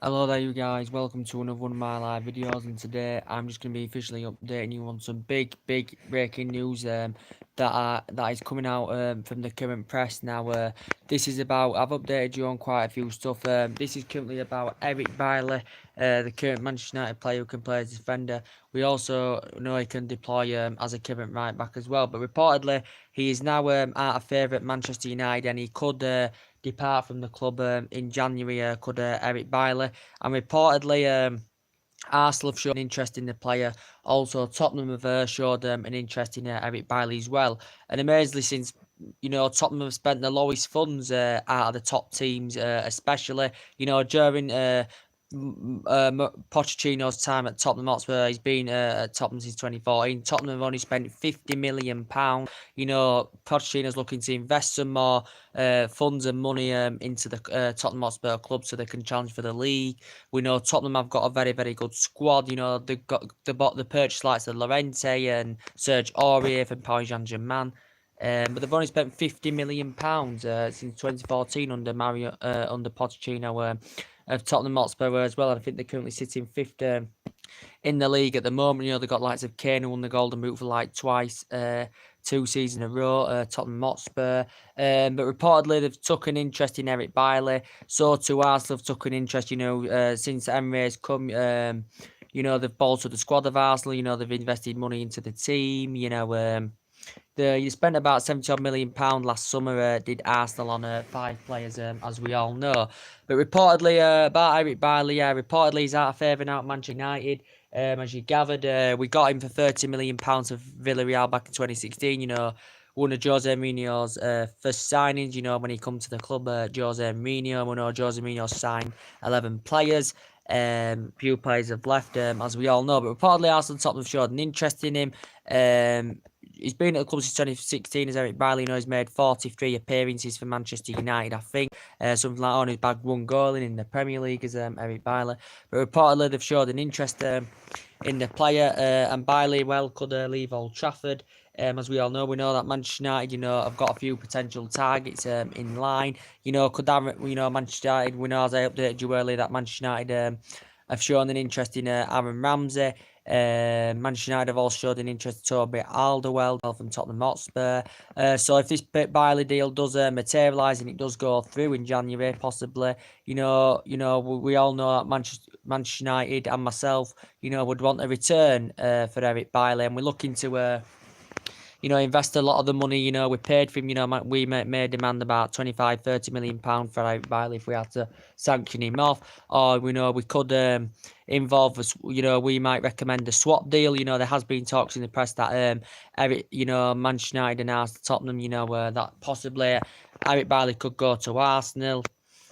Hello there you guys, welcome to another one of my live videos, and today I'm just going to be officially updating you on some big breaking news that is coming out from the current press now. This is about, I've updated you on quite a few stuff. This is currently about Eric Baily, the current Manchester United player who can play as defender. We also know he can deploy as a current right back as well, but reportedly he is now out of favour at Manchester United, and he could depart from the club in January, could Eric Baily. And reportedly, Arsenal have shown interest in the player. Also, Tottenham have showed an interest in Eric Bailly as well. And amazingly, since Tottenham have spent the lowest funds out of the top teams, especially during Pochettino's time at Tottenham Hotspur. He's been at Tottenham since 2014. Tottenham have only spent £50 million. Pochettino's looking to invest some more funds and money into the Tottenham Hotspur club so they can challenge for the league. We know Tottenham have got a very good squad. They've got the purchase likes of Llorente and Serge Aurier from Paris Saint-Germain. But they've only spent £50 million since 2014 under under Pochettino of Tottenham Hotspur as well. And I think they're currently sitting fifth in the league at the moment. They've got likes of Kane who won the Golden Boot for like twice, 2 seasons in a row, Tottenham Hotspur. But reportedly they've took an interest in Eric Bailly. So too Arsenal have took an interest, since Emre's come. They've bolstered the squad of Arsenal. They've invested money into the team. You spent about £70 million last summer, did Arsenal, on 5 players, as we all know. But reportedly, about Eric Bailly, reportedly he's out of favour now at Manchester United. As you gathered, we got him for £30 million of Villarreal back in 2016, one of Jose Mourinho's first signings, when he come to the club, Jose Mourinho. We know Jose Mourinho signed 11 players. Few players have left, as we all know. But reportedly, Arsenal and Tottenham showed an interest in him. He's been at the club since 2016 as Eric Bailly. He's made 43 appearances for Manchester United, I think. Something like that. He's bagged 1 goal in the Premier League as Eric Bailly. But reportedly, they've showed an interest in the player. And Bailly, could leave Old Trafford. As we all know, we know that Manchester United, have got a few potential targets in line. Could that, Manchester United, we know, as I updated you earlier, that Manchester United have shown an interest in Aaron Ramsey. Manchester United have also showed an interest in Toby Alderweireld from Tottenham Hotspur. So if this Bailey deal does materialise and it does go through in January, possibly, we all know that Manchester United and myself, would want a return for Eric Bailly, and we're looking to invest a lot of the money. We paid for him. We may demand about £25-30 million for Eric Bailly if we had to sanction him off. Or we could involve us. We might recommend a swap deal. There has been talks in the press that Eric, Manchester United and Arsenal, Tottenham, that possibly Eric Bailly could go to Arsenal.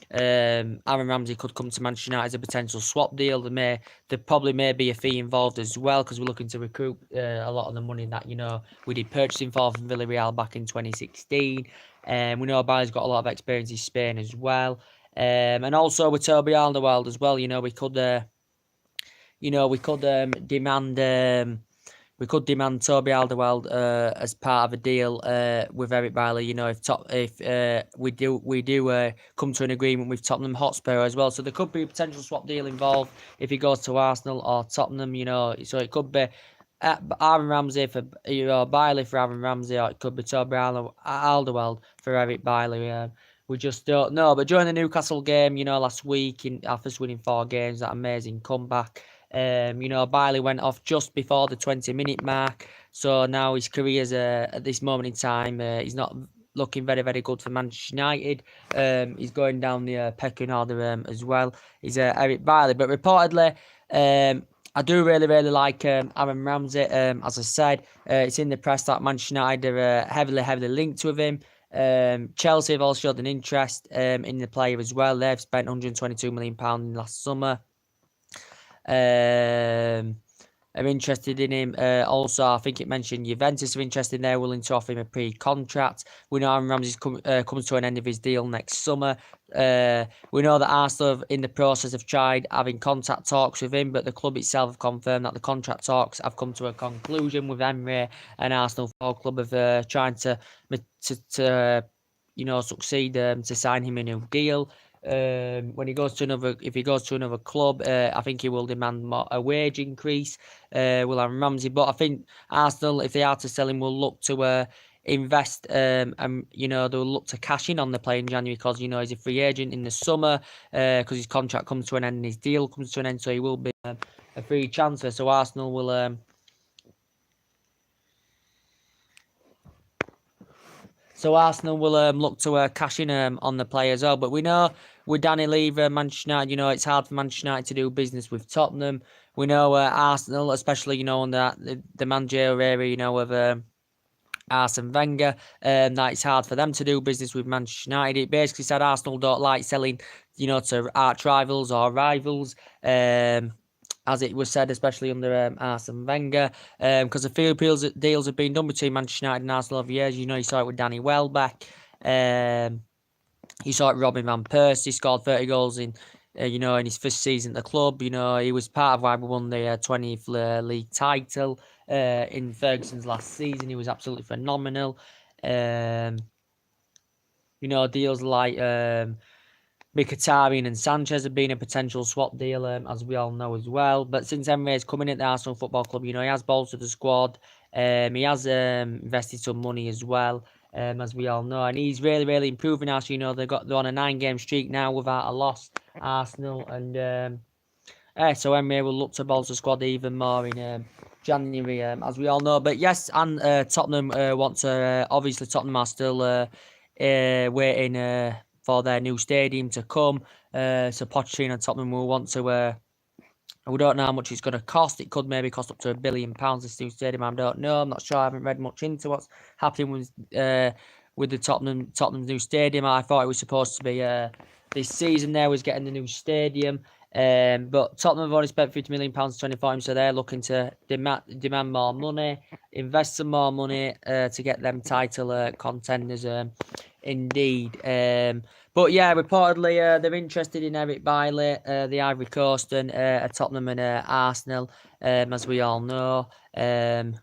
Aaron Ramsey could come to Manchester United as a potential swap deal. There probably may be a fee involved as well, because we're looking to recoup a lot of the money that we did purchasing for from Villarreal back in 2016. We know Bailly's got a lot of experience in Spain as well. And also with Toby Alderweireld as well, we could demand. We could demand Toby Alderweireld as part of a deal with Eric Bailly. If we do come to an agreement with Tottenham Hotspur as well. So there could be a potential swap deal involved if he goes to Arsenal or Tottenham. So it could be Aaron Ramsey for Bailly for Aaron Ramsey, or it could be Toby Alderweireld for Eric Bailly. We just don't know. But during the Newcastle game, last week, after winning 4 games, that amazing comeback. Bailey went off just before the 20-minute mark, so now his career's at this moment in time, he's not looking very good for Manchester United. He's going down the pecking order as well. He's Eric Bailly, but reportedly, I do really like Aaron Ramsey. As I said, it's in the press that Manchester United are heavily linked with him. Chelsea have also showed an interest in the player as well. They've spent £122 million last summer. Are interested in him. Also, I think it mentioned Juventus are interested. They're willing to offer him a pre-contract. We know Aaron Ramsey's comes to an end of his deal next summer. We know that Arsenal have, in the process, have tried having contact talks with him, but the club itself have confirmed that the contract talks have come to a conclusion with Emre and Arsenal Football Club of trying to succeed to sign him a new deal. when he goes to another, if he goes to another club, I think he will demand a wage increase. Will Aaron Ramsey, but I think Arsenal, if they are to sell him, will look to invest, and they'll look to cash in on the player in January because he's a free agent in the summer, because his contract comes to an end and his deal comes to an end, so he will be a free transfer. So Arsenal will. So Arsenal will look to cash in on the player as well. But we know with Danny Levy, Manchester United, it's hard for Manchester United to do business with Tottenham. We know Arsenal, especially, under the managerial area, of Arsene Wenger, that it's hard for them to do business with Manchester United. It basically said Arsenal don't like selling, to arch rivals or rivals. As it was said, especially under Arsene Wenger, because a few deals have been done between Manchester United and Arsenal over years. You saw it with Danny Welbeck. You saw it with Robin van Persie. He scored 30 goals in his first season at the club. He was part of why we won the 20th league title in Ferguson's last season. He was absolutely phenomenal. Deals like Mkhitaryan and Sanchez have been a potential swap deal, as we all know as well. But since Emre's coming at the Arsenal Football Club, he has bolstered the squad. He has invested some money as well, as we all know, and he's really, really improving us. They're on a 9-game streak now without a loss, Arsenal, and so Emre will look to bolster the squad even more in January, as we all know. But yes, and Tottenham want to. Obviously, Tottenham are still waiting for their new stadium to come. So Pochettino and Tottenham will want to. We don't know how much it's going to cost. It could maybe cost up to £1 billion. This new stadium, I don't know. I'm not sure. I haven't read much into what's happening with the Tottenham's new stadium. I thought it was supposed to be this season. There was getting the new stadium. But Tottenham have only spent £50 million to 24 so they're looking to demand more money, invest some more money to get them title contenders. Indeed. But yeah, reportedly they're interested in Eric Baily, the Ivory Coast, and Tottenham and Arsenal, as we all know. They're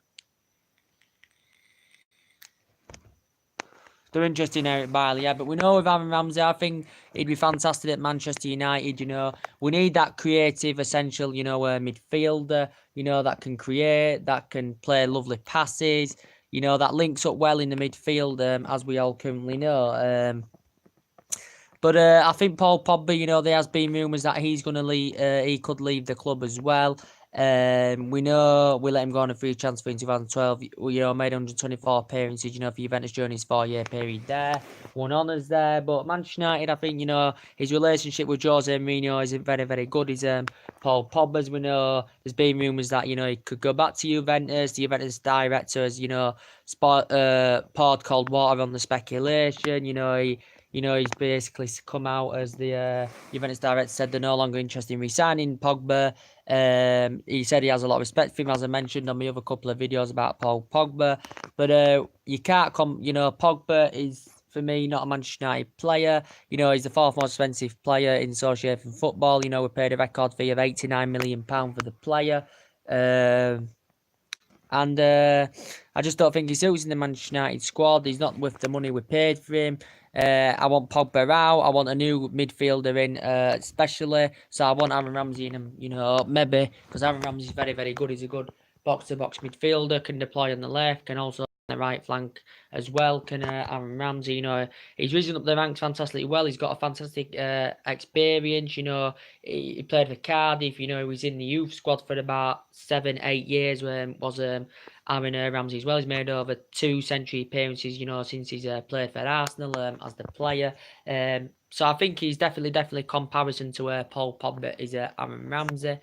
interested in Eric Bailey, yeah. But we know with Aaron Ramsey, I think he'd be fantastic at Manchester United. We need that creative, essential, midfielder. That can create, that can play lovely passes. That links up well in the midfield, as we all currently know. But I think Paul Pogba, there has been rumours that he's going to leave. He could leave the club as well. We know we let him go on a free transfer in 2012. Made 124 appearances. For Juventus during his 4-year period there, won honours there. But Manchester United, I think his relationship with Jose Mourinho isn't very, very good. He's Paul Pogba's. We know there's been rumours that he could go back to Juventus. The Juventus director has poured cold water on the speculation. He's basically come out as the Juventus director said they're no longer interested in re-signing Pogba. He said he has a lot of respect for him, as I mentioned on my other couple of videos about Paul Pogba. But you can't Pogba is, for me, not a Manchester United player. He's the fourth most expensive player in association football. We paid a record fee of £89 million for the player. And I just don't think he suits in the Manchester United squad. He's not worth the money we paid for him. I want Pogba out. I want a new midfielder in, especially. So I want Aaron Ramsey in him, maybe. Because Aaron Ramsey's very, very good. He's a good box-to-box midfielder. Can deploy on the left. Can also on the right flank as well. Can Aaron Ramsey, he's risen up the ranks fantastically well. He's got a fantastic experience. He played for Cardiff. He was in the youth squad for about 7-8 years. Was Aaron Ramsey as well. He's made over 2 century appearances, since he's played for Arsenal as the player. So I think he's definitely comparison to Paul Pogba is Aaron Ramsey.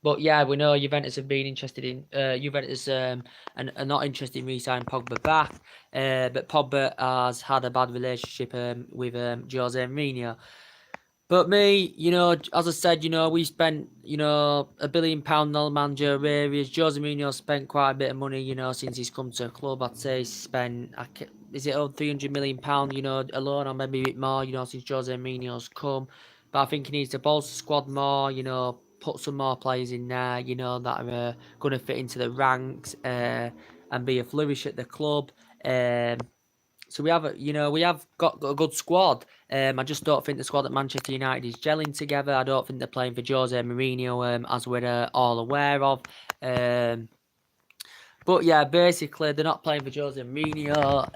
But yeah, we know Juventus have been interested in Juventus and are not interested in re-signing Pogba back. But Pogba has had a bad relationship with Jose Mourinho. But me, as I said, we spent, £1 billion on the manager areas. Jose Mourinho spent quite a bit of money, since he's come to a club. I'd say he's spent, is it over £300 million, alone, or maybe a bit more, since Jose Mourinho's come. But I think he needs to bolster the squad more, put some more players in there, that are going to fit into the ranks and be a flourish at the club. So we have got a good squad. I just don't think the squad at Manchester United is gelling together. I don't think they're playing for Jose Mourinho, as we're all aware of. But yeah, basically they're not playing for Jose Mourinho.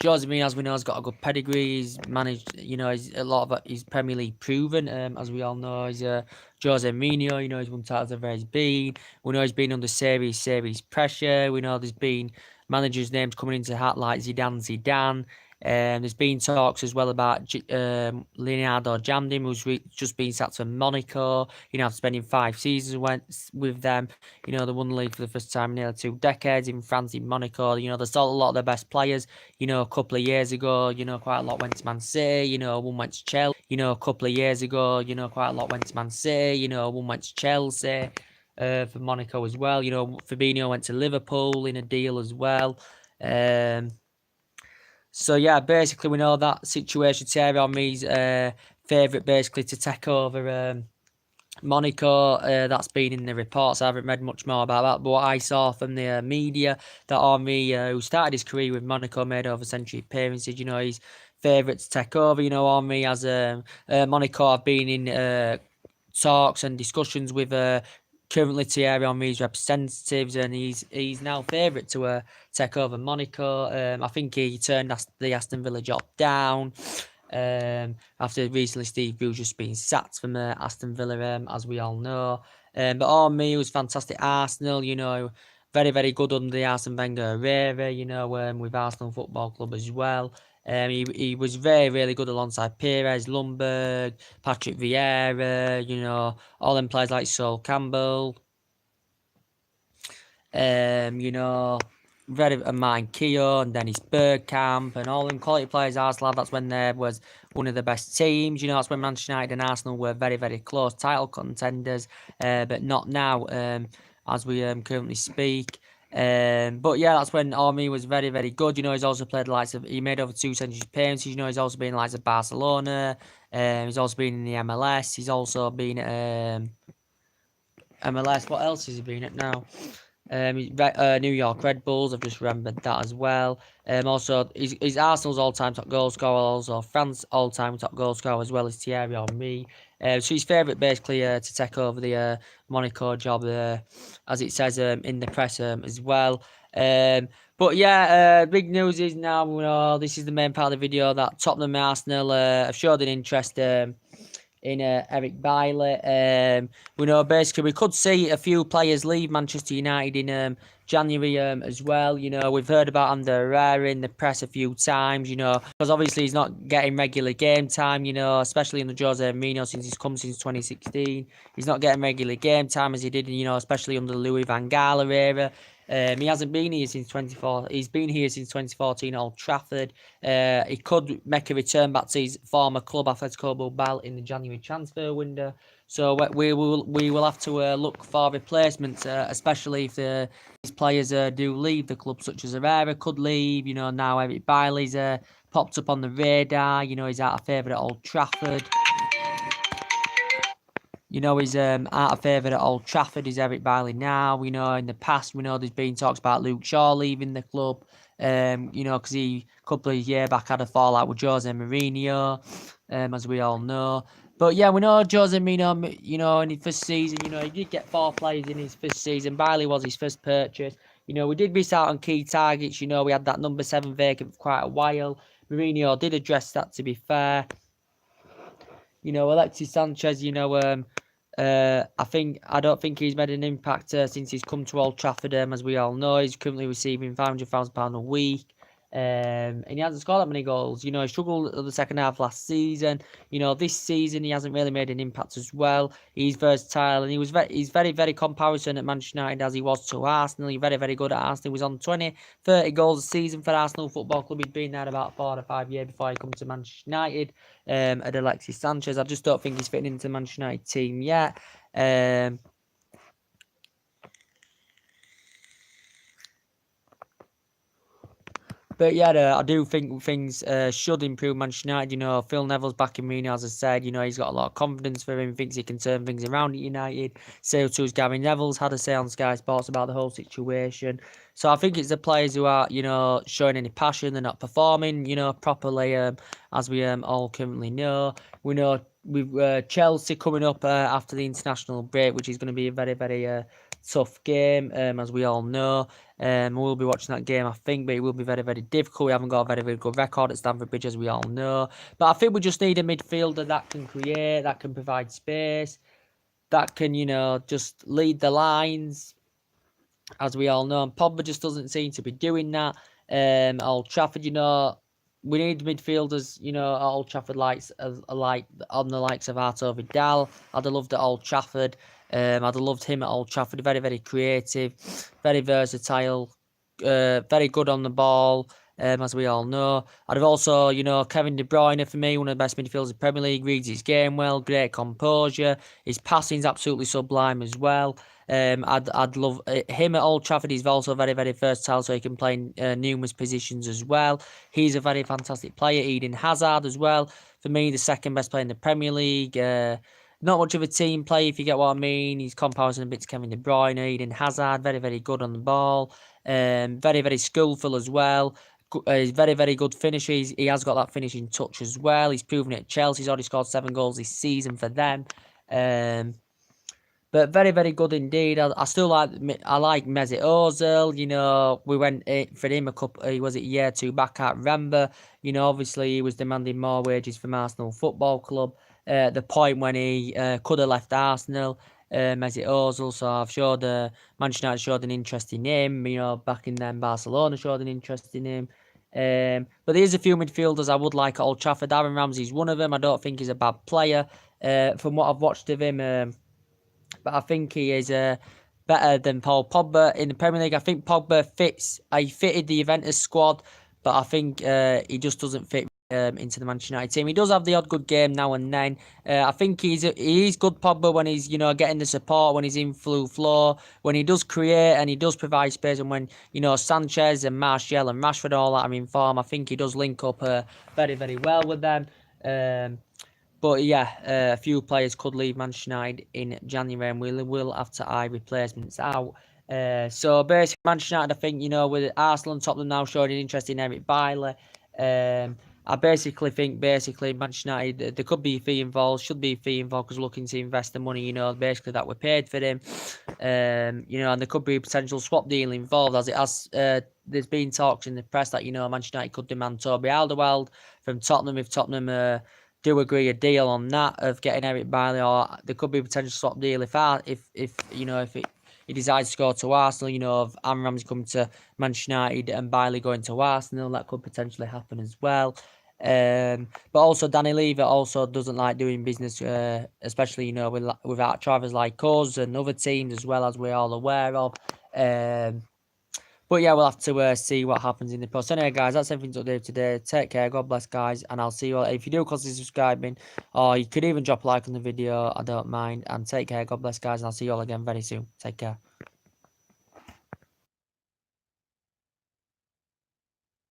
Jose Mourinho, as we know, has got a good pedigree. He's managed, he's a lot of his Premier League proven. As we all know, he's Jose Mourinho. He's won titles everywhere he's been. We know he's been under serious pressure. We know there's been managers' names coming into hat like Zidane. There's been talks as well about Leonardo Jardim, who's just been sacked from Monaco. After spending 5 seasons with them. They won the league for the first time in nearly 2 decades in France, in Monaco. They sold a lot of their best players. A couple of years ago, quite a lot went to Man City. One went to Chelsea. A couple of years ago, quite a lot went to Man City. One went to Chelsea. For Monaco as well. Fabinho went to Liverpool in a deal as well. So yeah, basically we know that situation. Thierry Henry's favourite basically to take over Monaco. That's been in the reports. I haven't read much more about that, but what I saw from the media, that Henry, who started his career with Monaco, made over century appearances. He's favourite to take over. Henry as Monaco have been in talks and discussions with currently Thierry Henry's representatives, and he's now favourite to take over Monaco. I think he turned the Aston Villa job down. After recently Steve Bruce just being sacked from Aston Villa, as we all know. But Henry was fantastic at Arsenal, very, very good under the Arsene Wenger era, with Arsenal Football Club as well. He was very, really good alongside Pires, Lundberg, Patrick Vieira, all them players like Sol Campbell. Very Martin Keown and Dennis Bergkamp and all them quality players Arsenal had. That's when there was one of the best teams. That's when Manchester United and Arsenal were very, very close title contenders, but not now, as we currently speak. But yeah, that's when Henry was very, very good. He's also played he made over 2 century appearances. He's also been in the likes of Barcelona. He's also been in the MLS. He's also been at MLS. What else has he been at now? New York Red Bulls, I've just remembered that as well. Also, he's Arsenal's all-time top goal scorer, also France's all-time top goal scorer, as well as Thierry Henry. So he's favourite basically to take over the Monaco job, as it says in the press as well. But yeah, big news is now, this is the main part of the video, that Tottenham and Arsenal have showed an interest in Eric Baily. We know basically we could see a few players leave Manchester United in January as well. We've heard about Ander Herrera in the press a few times, because obviously he's not getting regular game time, especially under Jose Mourinho since he's come since 2016. He's not getting regular game time as he did, especially under the Louis van Gaal era. He hasn't been here since 2014. He's been here since 2014 Old Trafford. He could make a return back to his former club, Atletico Bilbao, in the January transfer window. So we will have to look for replacements, especially if these players do leave the club, such as Herrera could leave. Now Eric Baily's popped up on the radar. He's out of favour at Old Trafford. He's out of favour at Old Trafford. Is Eric Baily now? In the past, there's been talks about Luke Shaw leaving the club. Because he a couple of years back had a fallout with Jose Mourinho, as we all know. But yeah, we know Jose Mourinho, in his first season, he did get 4 players in his first season. Baily was his first purchase. We did miss out on key targets. We had that number 7 vacant for quite a while. Mourinho did address that, to be fair. Alexis Sanchez, I don't think he's made an impact since he's come to Old Trafford. As we all know, he's currently receiving £500,000 a week. And he hasn't scored that many goals. He struggled in the second half last season. This season he hasn't really made an impact as well. He's versatile, and he's very, very comparison at Manchester United as he was to Arsenal. He's very, very good at Arsenal. He was on 20-30 goals a season for Arsenal Football Club. He'd been there about 4 or 5 years before he come to Manchester United. At Alexis Sanchez, I just don't think he's fitting into the Manchester United team yet. But yeah, I do think things should improve Manchester United. You know, Phil Neville's back in Mourinho, as I said. You know, he's got a lot of confidence for him. Thinks he can turn things around at United. So too's Gary Neville's had a say on Sky Sports about the whole situation. So I think it's the players who are, you know, showing any passion. They're not performing, you know, properly, as we all currently know. We know with Chelsea coming up after the international break, which is going to be a very, very tough game, as we all know. We'll be watching that game, I think, but it will be very, very difficult. We haven't got a very, very good record at Stamford Bridge, as we all know. But I think we just need a midfielder that can create, that can provide space, that can, you know, just lead the lines, as we all know. And Pogba just doesn't seem to be doing that. Old Trafford, you know, we need midfielders, you know, at Old Trafford like on the likes of Arto Vidal. I'd have loved at Old Trafford. I'd have loved him at Old Trafford. Very, very creative, very versatile, very good on the ball. As we all know, I'd have also, you know, Kevin De Bruyne for me, one of the best midfielders in the Premier League. Reads his game well, great composure. His passing's absolutely sublime as well. I'd love him at Old Trafford. He's also very, very versatile, so he can play in numerous positions as well. He's a very fantastic player. Eden Hazard as well. For me, the second best player in the Premier League. Not much of a team play, if you get what I mean. He's comparison a bit to Kevin De Bruyne. Eden Hazard, very, very good on the ball. Very, very skillful as well. He's very, very good finisher. He has got that finishing touch as well. He's proven it at Chelsea. He's already scored 7 goals this season for them. But very, very good indeed. I still like Mesut Ozil. You know, we went for him was it a year or two back, I can't remember. You know, obviously he was demanding more wages from Arsenal Football Club. The point when he could have left Arsenal, Mesut Ozil. So I've showed Manchester United showed an interest in him. You know, back in then Barcelona showed an interest in him. But there's a few midfielders I would like at Old Trafford. Aaron Ramsey's one of them. I don't think he's a bad player. From what I've watched of him. But I think he is better than Paul Pogba in the Premier League. I think Pogba fits. He fitted the Juventus squad, but I think he just doesn't fit into the Manchester United team. He does have the odd good game now and then. I think he's good Pogba when he's, you know, getting the support, when he's in full flow, when he does create and he does provide space, and when, you know, Sanchez and Martial and Rashford all that are in form. I think he does link up very, very well with them. But yeah, a few players could leave Manchester United in January, and we will have to eye replacements out. So basically, Manchester United, I think, you know, with Arsenal and Tottenham now showing an interest in Eric Baily, I basically think Manchester United, there could be a fee involved, should be a fee involved, because looking to invest the money, you know, basically that we paid for him. You know, and there could be a potential swap deal involved, as it has. There's been talks in the press that, you know, Manchester United could demand Toby Alderweireld from Tottenham if Tottenham do agree a deal on that of getting Eric Baily, or there could be a potential swap deal if you know, if he decides to go to Arsenal, you know, of Aaron Ramsey coming to Manchester United and Baily going to Arsenal, that could potentially happen as well. But also Danny Levy also doesn't like doing business, especially, you know, with out-drivers like us and other teams as well, as we're all aware of. But yeah, we'll have to see what happens in the post. Anyway, guys, that's everything to do today. Take care. God bless, guys. And I'll see you all. If you do consider subscribing, or you could even drop a like on the video, I don't mind. And take care. God bless, guys. And I'll see you all again very soon. Take care.